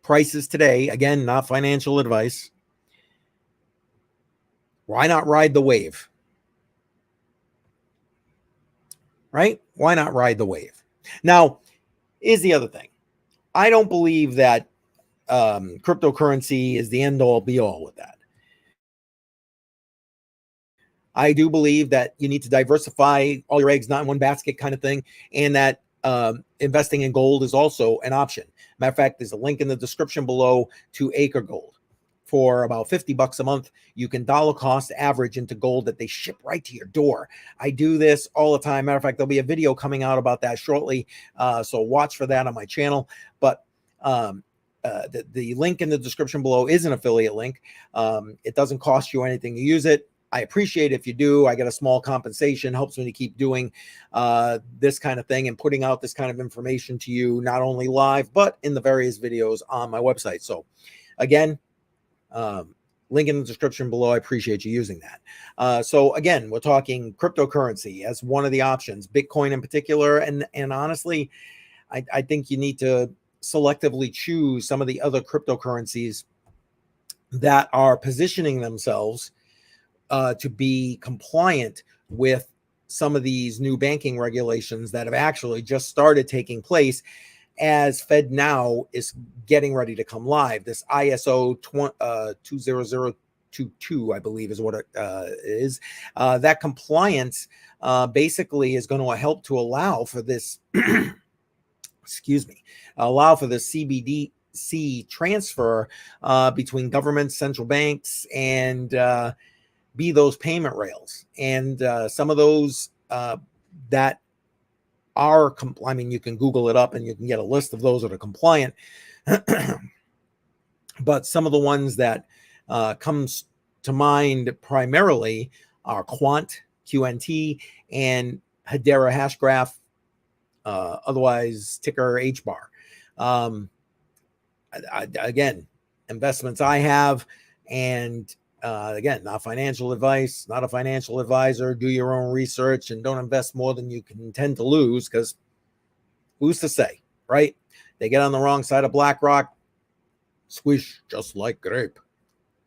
S1: prices today, again, not financial advice, why not ride the wave? Right? Why not ride the wave? Now, is the other thing. I don't believe that cryptocurrency is the end all be all with that. I do believe that you need to diversify all your eggs, not in one basket kind of thing, and that investing in gold is also an option. Matter of fact, there's a link in the description below to Acre Gold. For about $50 a month, you can dollar cost average into gold that they ship right to your door. I do this all the time. Matter of fact, there'll be a video coming out about that shortly. So watch for that on my channel. But the link in the description below is an affiliate link. It doesn't cost you anything to use it. I appreciate if you do. I get a small compensation, helps me to keep doing this kind of thing and putting out this kind of information to you, not only live, but in the various videos on my website. So again, link in the description below. I appreciate you using that. So again, we're talking cryptocurrency as one of the options, Bitcoin in particular. And honestly, I think you need to selectively choose some of the other cryptocurrencies that are positioning themselves to be compliant with some of these new banking regulations that have actually just started taking place as Fed Now is getting ready to come live. This ISO 20022, I believe, is what it is. That compliance basically is going to help to allow for this, excuse me, allow for the CBDC transfer between governments, central banks, and be those payment rails. And some of those that are, I mean, you can Google it up and you can get a list of those that are compliant. But some of the ones that comes to mind primarily are Quant, QNT, and Hedera Hashgraph, otherwise ticker HBAR. Again, investments I have, and again, not financial advice, not a financial advisor. Do your own research and don't invest more than you can intend to lose, because who's to say, right? They get on the wrong side of BlackRock, squish just like grape.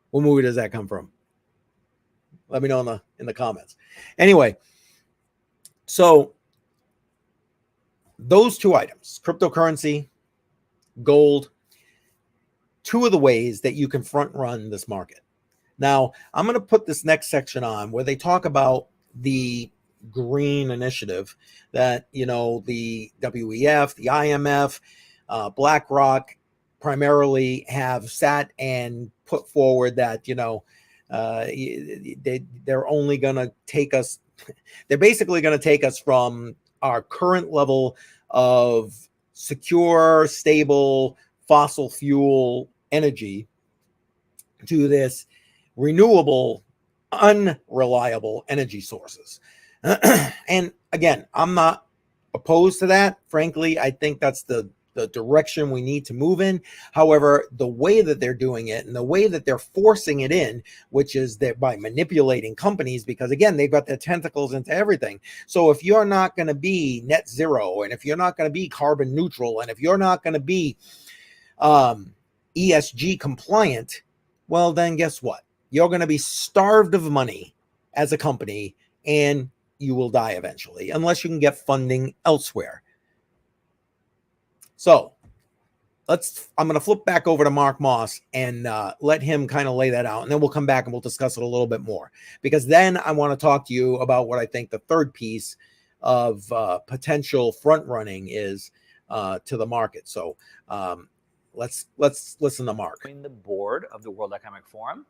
S1: What movie does that come from? Let me know in the comments. Anyway, so those two items, cryptocurrency, gold, two of the ways that you can front run this market. Now, I'm going to put this next section on where they talk about the green initiative that, the WEF, the IMF, BlackRock primarily have sat and put forward that, they're only going to take us, they're basically going to take us from our current level of secure, stable, fossil fuel energy to this renewable, unreliable energy sources. And again, I'm not opposed to that. Frankly, I think that's the direction we need to move in. However, the way that they're doing it and the way that they're forcing it in, which is that by manipulating companies, because again, they've got their tentacles into everything. So if you're not going to be net zero, and if you're not going to be carbon neutral, and if you're not going to be ESG compliant, well, then guess what? You're going to be starved of money as a company, and you will die eventually, unless you can get funding elsewhere. So I'm going to flip back over to Mark Moss and let him kind of lay that out. And then we'll come back and we'll discuss it a little bit more, because then I want to talk to you about what I think the third piece of potential front running is to the market. So let's listen to Mark.
S2: The board of the World Economic Forum,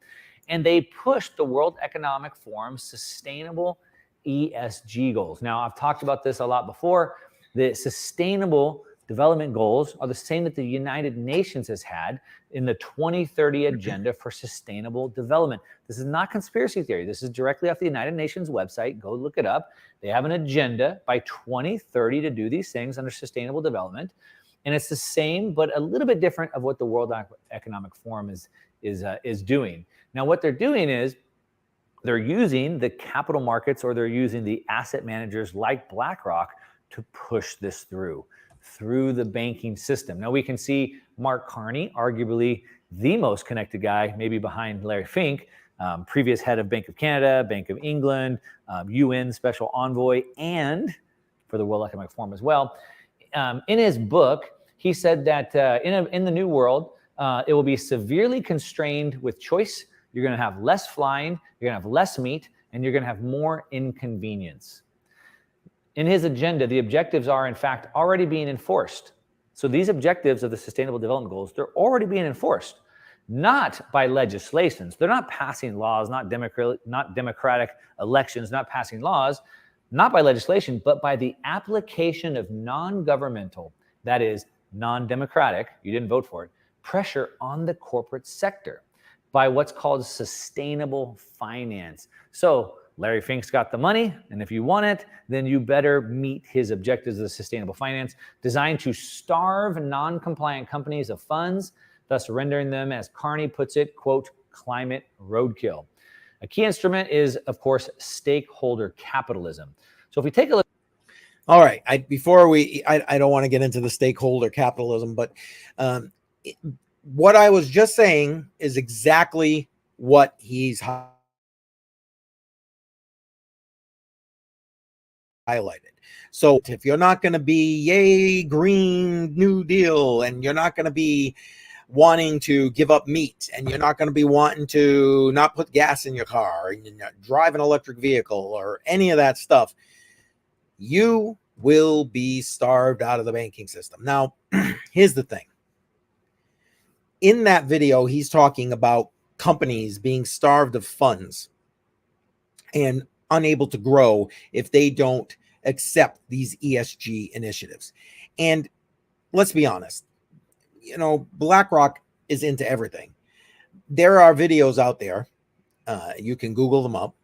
S2: and they pushed the World Economic Forum's sustainable ESG goals. Now, I've talked about this a lot before. The sustainable development goals are the same that the United Nations has had in the 2030 Agenda for Sustainable Development. This is not conspiracy theory. This is directly off the United Nations website. Go look it up. They have an agenda by 2030 to do these things under sustainable development. And it's the same, but a little bit different of what the World Economic Forum is doing. Now, what they're doing is they're using the capital markets, or they're using the asset managers like BlackRock to push this through the banking system. Now, we can see Mark Carney, arguably the most connected guy, maybe behind Larry Fink, previous head of Bank of Canada, Bank of England, UN Special Envoy, and for the World Economic Forum as well. In his book, he said that in the new world, it will be severely constrained with choice. You're going to have less flying, you're going to have less meat, and you're going to have more inconvenience. In his agenda, the objectives are, in fact, already being enforced. So these objectives of the Sustainable Development Goals, they're already being enforced, not by legislations. They're not passing laws, not democratic elections, not passing laws, not by legislation, but by the application of non-governmental, that is, non-democratic, you didn't vote for it, pressure on the corporate sector by what's called sustainable finance. So Larry Fink's got the money, and if you want it, then you better meet his objectives of sustainable finance, designed to starve non-compliant companies of funds, thus rendering them, as Carney puts it, quote, climate roadkill. A key instrument is, of course, stakeholder capitalism. So if we take a look.
S1: All right. I don't want to get into the stakeholder capitalism, but what I was just saying is exactly what he's highlighted. So if you're not going to be yay Green New Deal, and you're not going to be wanting to give up meat, and you're not going to be wanting to not put gas in your car, and you're not drive an electric vehicle or any of that stuff, you will be starved out of the banking system. Now, here's the thing. In that video, he's talking about companies being starved of funds and unable to grow if they don't accept these ESG initiatives. And let's be honest, BlackRock is into everything. There are videos out there, you can Google them up,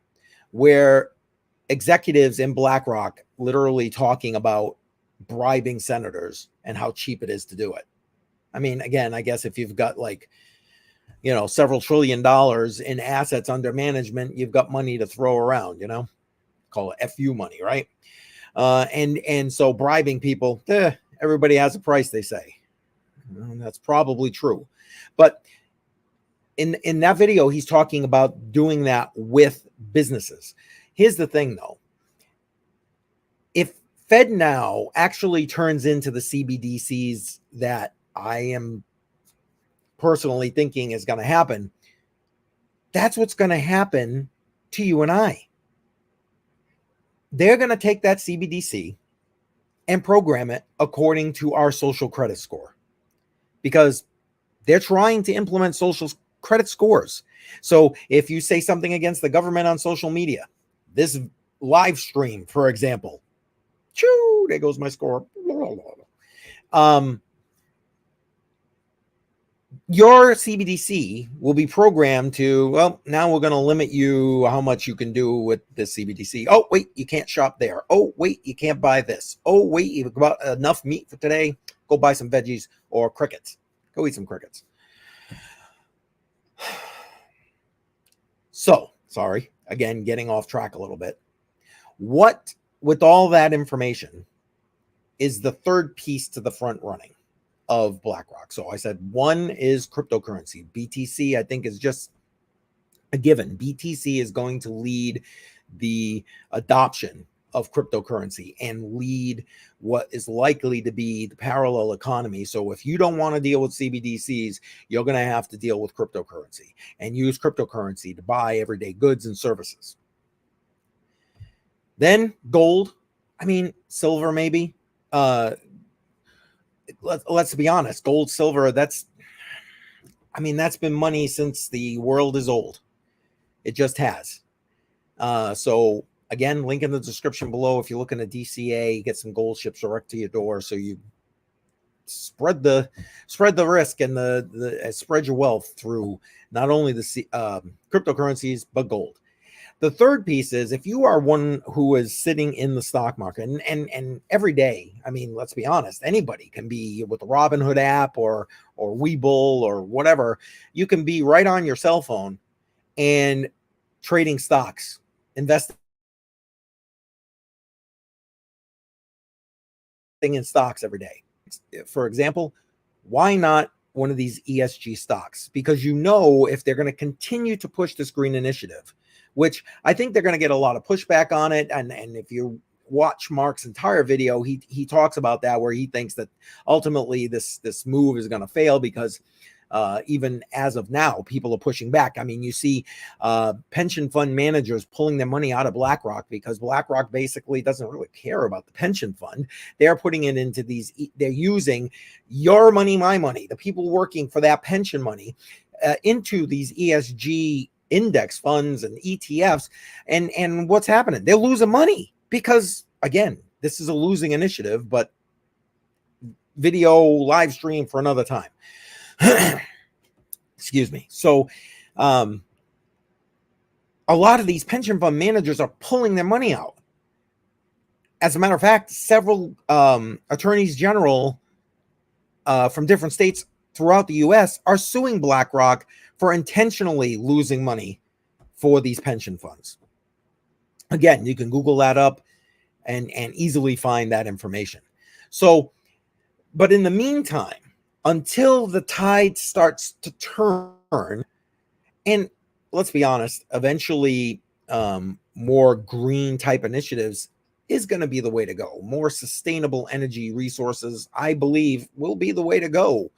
S1: where executives in BlackRock literally talking about bribing senators and how cheap it is to do it. I mean, again, I guess if you've got several $1 trillion in assets under management, you've got money to throw around, call it FU money, right? And so bribing people, everybody has a price, they say. And that's probably true. But in that video, he's talking about doing that with businesses. Here's the thing, though. If FedNow actually turns into the CBDCs that I am personally thinking is going to happen, that's what's going to happen to you and I. they're going to take that CBDC and program it according to our social credit score, because they're trying to implement social credit scores. So if you say something against the government on social media, this live stream, for example, choo, there goes my score. Your CBDC will be programmed to, well, now we're going to limit you how much you can do with this CBDC. Oh, wait, you can't shop there. Oh, wait, you can't buy this. Oh, wait, you've got enough meat for today. Go buy some veggies or crickets. Go eat some crickets. So, sorry, again, getting off track a little bit. What, with all that information, is the third piece to the front running of BlackRock? So I said one is cryptocurrency. BTC, I think, is just a given. BTC is going to lead the adoption of cryptocurrency and lead what is likely to be the parallel economy. So if you don't want to deal with CBDCs, you're going to have to deal with cryptocurrency and use cryptocurrency to buy everyday goods and services. Then gold, I mean, silver maybe. Let's be honest, gold, silver, that's been money since the world is old. It just has. So again, link in the description below. If you're looking at DCA, get some gold ships direct to your door, so you spread the risk and the spread your wealth through not only the cryptocurrencies but gold. The third piece is, if you are one who is sitting in the stock market and every day, I mean, let's be honest, anybody can be with the Robinhood app or Webull or whatever. You can be right on your cell phone and trading stocks, investing in stocks every day. For example, why not one of these ESG stocks? Because you know, if they're going to continue to push this green initiative, which I think they're going to get a lot of pushback on it. And if you watch Mark's entire video, he talks about that, where he thinks that ultimately this move is going to fail because even as of now, people are pushing back. I mean, you see pension fund managers pulling their money out of BlackRock because BlackRock basically doesn't really care about the pension fund. They're putting it into these, they're using your money, my money, the people working for that pension money into these ESG index funds and ETFs. And what's happening? They're losing money because, again, this is a losing initiative, but video live stream for another time. Excuse me. So a lot of these pension fund managers are pulling their money out. As a matter of fact, several attorneys general from different states throughout the US are suing BlackRock for intentionally losing money for these pension funds. Again, you can Google that up and easily find that information. So, but in the meantime, until the tide starts to turn, and let's be honest, eventually more green type initiatives is going to be the way to go. More sustainable energy resources, I believe, will be the way to go.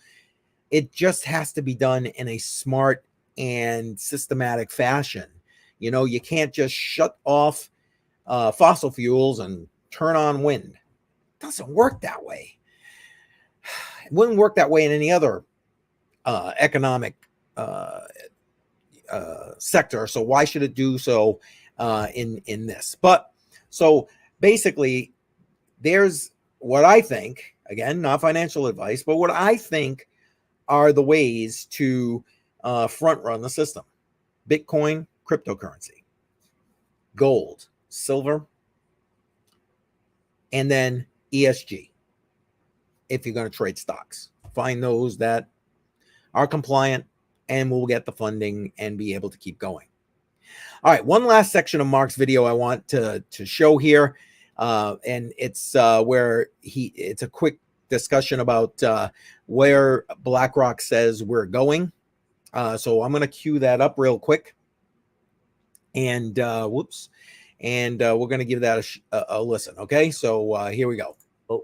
S1: It just has to be done in a smart and systematic fashion. You know, you can't just shut off fossil fuels and turn on wind. It doesn't work that way. It wouldn't work that way in any other economic sector. So why should it do so in this? But so basically, there's what I think, again, not financial advice, but what I think are the ways to front run the system: Bitcoin, cryptocurrency, gold, silver, and then ESG. If you're going to trade stocks, find those that are compliant and will get the funding and be able to keep going. All right, one last section of Mark's video I want to show here, and it's where it's a quick discussion about where BlackRock says we're going. So I'm going to cue that up real quick, and whoops, and we're going to give that a listen. Okay, so here we go.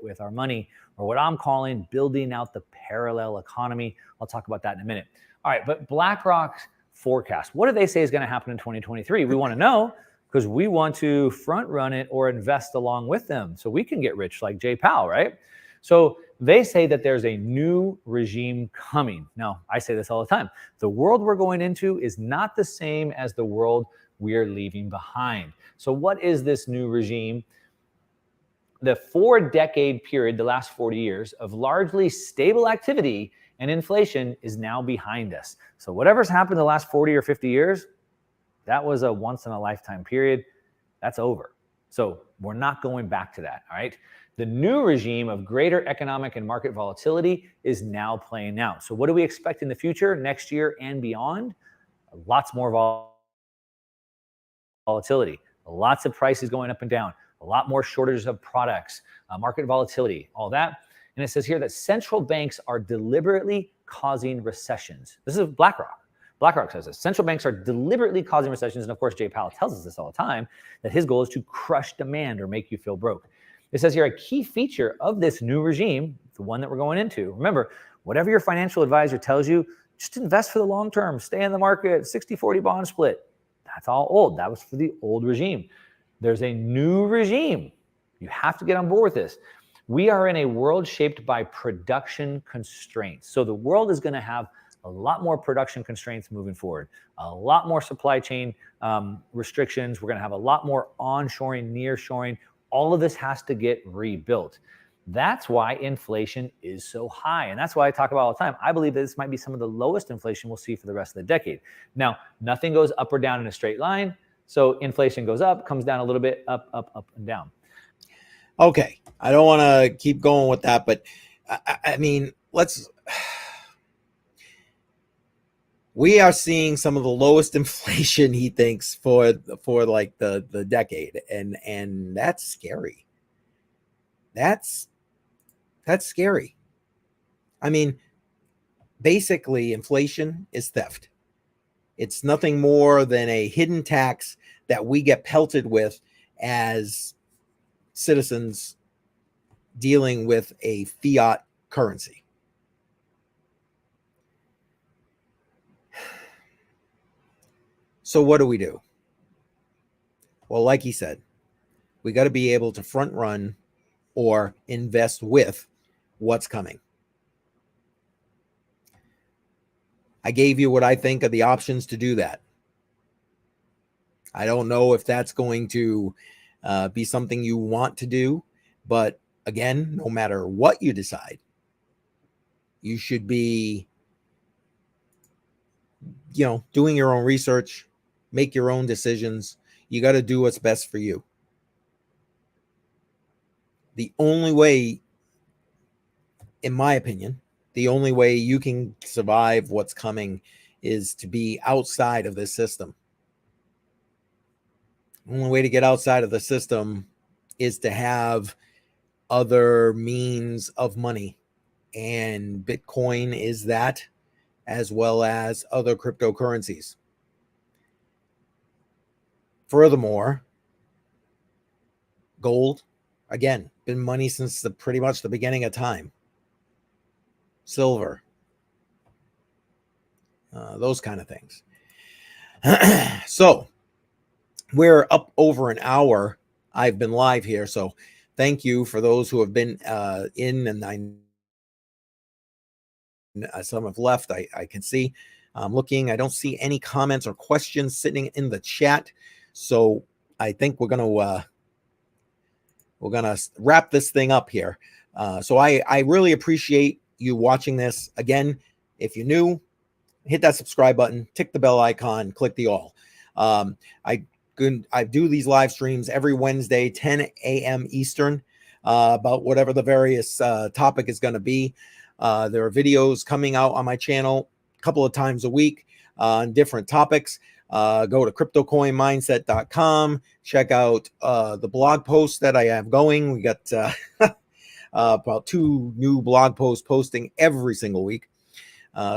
S2: With our money, or what I'm calling building out the parallel economy. I'll talk about that in a minute. All right, but BlackRock's forecast, what do they say is going to happen in 2023? We want to know, because we want to front run it or invest along with them so we can get rich like Jay Powell, right? So they say that there's a new regime coming. Now, I say this all the time. The world we're going into is not the same as the world we're leaving behind. So what is this new regime? The 4-decade period, the last 40 years of largely stable activity and inflation is now behind us. So whatever's happened the last 40 or 50 years, that was a once in a lifetime period. That's over. So we're not going back to that, all right? The new regime of greater economic and market volatility is now playing out. So what do we expect in the future, next year and beyond? Lots more volatility, lots of prices going up and down, a lot more shortages of products, market volatility, all that. And it says here that central banks are deliberately causing recessions. This is BlackRock. BlackRock says this. Central banks are deliberately causing recessions. And of course, Jay Powell tells us this all the time, that his goal is to crush demand or make you feel broke. It says here a key feature of this new regime, the one that we're going into. Remember, whatever your financial advisor tells you, just invest for the long term, stay in the market, 60-40 bond split. That's all old. That was for the old regime. There's a new regime. You have to get on board with this. We are in a world shaped by production constraints. So the world is going to have a lot more production constraints moving forward, a lot more supply chain restrictions. We're going to have a lot more onshoring, nearshoring. All of this has to get rebuilt. That's why inflation is so high. And that's why I talk about all the time. I believe that this might be some of the lowest inflation we'll see for the rest of the decade. Now, nothing goes up or down in a straight line. So inflation goes up, comes down a little bit, up, up, up, and down.
S1: Okay. I don't want to keep going with that, but I mean, we are seeing some of the lowest inflation, he thinks, for like the decade. And that's scary. That's scary. I mean, basically, inflation is theft. It's nothing more than a hidden tax that we get pelted with as citizens dealing with a fiat currency. So what do? Well, like he said, we got to be able to front run or invest with what's coming. I gave you what I think are the options to do that. I don't know if that's going to be something you want to do, but again, no matter what you decide, you should be, doing your own research, make your own decisions. You got to do what's best for you. The only way, in my opinion, the only way you can survive what's coming is to be outside of this system. The only way to get outside of the system is to have other means of money. And Bitcoin is that, as well as other cryptocurrencies. Furthermore, gold, again, been money since pretty much the beginning of time. Silver, those kind of things. So we're up over an hour. I've been live here, so thank you for those who have been in, and some have left. I can see. I'm looking. I don't see any comments or questions sitting in the chat, so I think we're gonna wrap this thing up here. So I really appreciate you watching this. Again, if you're new, hit that subscribe button, tick the bell icon, click the all. I do these live streams every Wednesday, 10 a.m. Eastern, about whatever the various topic is going to be. There are videos coming out on my channel a couple of times a week on different topics. Go to CryptoCoinMindSet.com. Check out the blog posts that I have going. We got about 2 new blog posts posting every single week.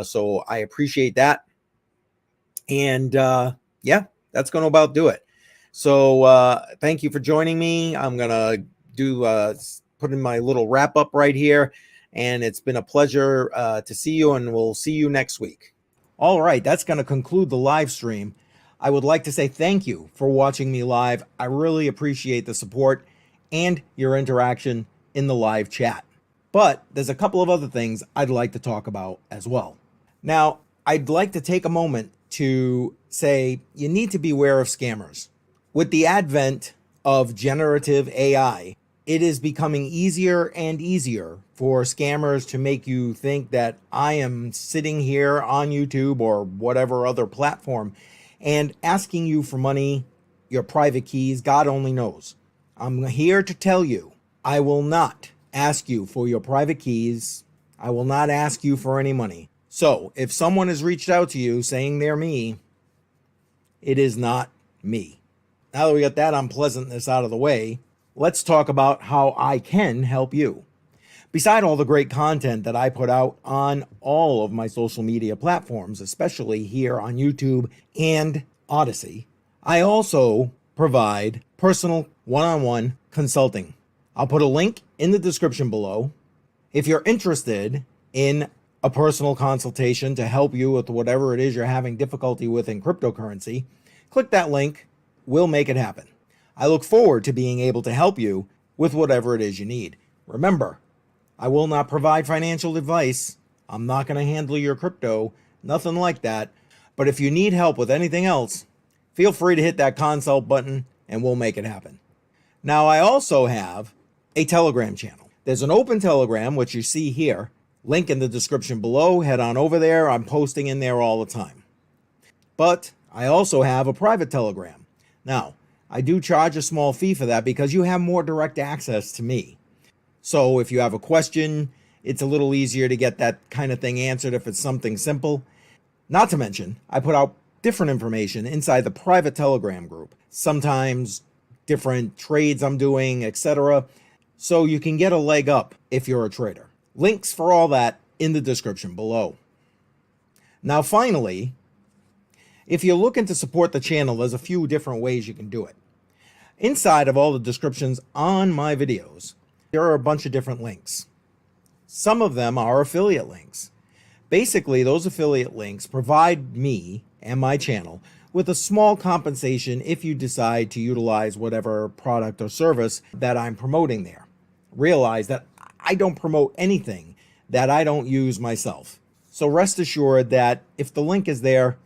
S1: So I appreciate that. And yeah, that's going to about do it. So thank you for joining me. I'm going to put in my little wrap up right here. And it's been a pleasure to see you, and we'll see you next week. All right, that's going to conclude the live stream. I would like to say thank you for watching me live. I really appreciate the support and your interaction in the live chat. But there's a couple of other things I'd like to talk about as well. Now, I'd like to take a moment to say you need to beware of scammers. With the advent of generative AI, it is becoming easier and easier for scammers to make you think that I am sitting here on YouTube or whatever other platform and asking you for money, your private keys, God only knows. I'm here to tell you, I will not ask you for your private keys. I will not ask you for any money. So if someone has reached out to you saying they're me, it is not me. Now that we got that unpleasantness out of the way, let's talk about how I can help you. Beside all the great content that I put out on all of my social media platforms, especially here on YouTube and Odyssey, I also provide personal one-on-one consulting. I'll put a link in the description below. If you're interested in a personal consultation to help you with whatever it is you're having difficulty with in cryptocurrency, click that link. We'll make it happen. I look forward to being able to help you with whatever it is you need. Remember, I will not provide financial advice. I'm not going to handle your crypto, nothing like that. But if you need help with anything else, feel free to hit that consult button and we'll make it happen. Now, I also have a Telegram channel. There's an open Telegram, which you see here. Link in the description below. Head on over there. I'm posting in there all the time. But I also have a private Telegram. Now, I do charge a small fee for that because you have more direct access to me. So if you have a question, it's a little easier to get that kind of thing answered if it's something simple. Not to mention, I put out different information inside the private Telegram group. Sometimes different trades I'm doing, etc. So you can get a leg up if you're a trader. Links for all that in the description below. Now finally, if you're looking to support the channel, there's a few different ways you can do it. Inside of all the descriptions on my videos, there are a bunch of different links. Some of them are affiliate links. Basically, those affiliate links provide me and my channel with a small compensation if you decide to utilize whatever product or service that I'm promoting there. Realize that I don't promote anything that I don't use myself. So rest assured that if the link is there,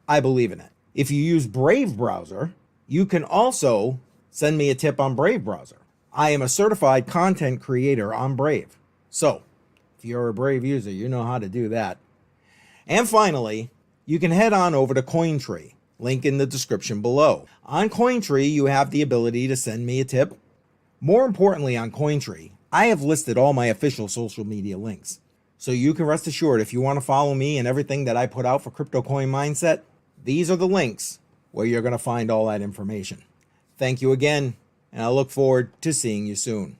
S1: I believe in it. If you use Brave browser, you can also send me a tip on Brave browser. I am a certified content creator on Brave. So if you're a Brave user, you know how to do that. And finally, you can head on over to Cointree, link in the description below. On Cointree, you have the ability to send me a tip. More importantly, on Cointree, I have listed all my official social media links. So you can rest assured if you want to follow me and everything that I put out for CryptoCoinMindSet, these are the links where you're going to find all that information. Thank you again, and I look forward to seeing you soon.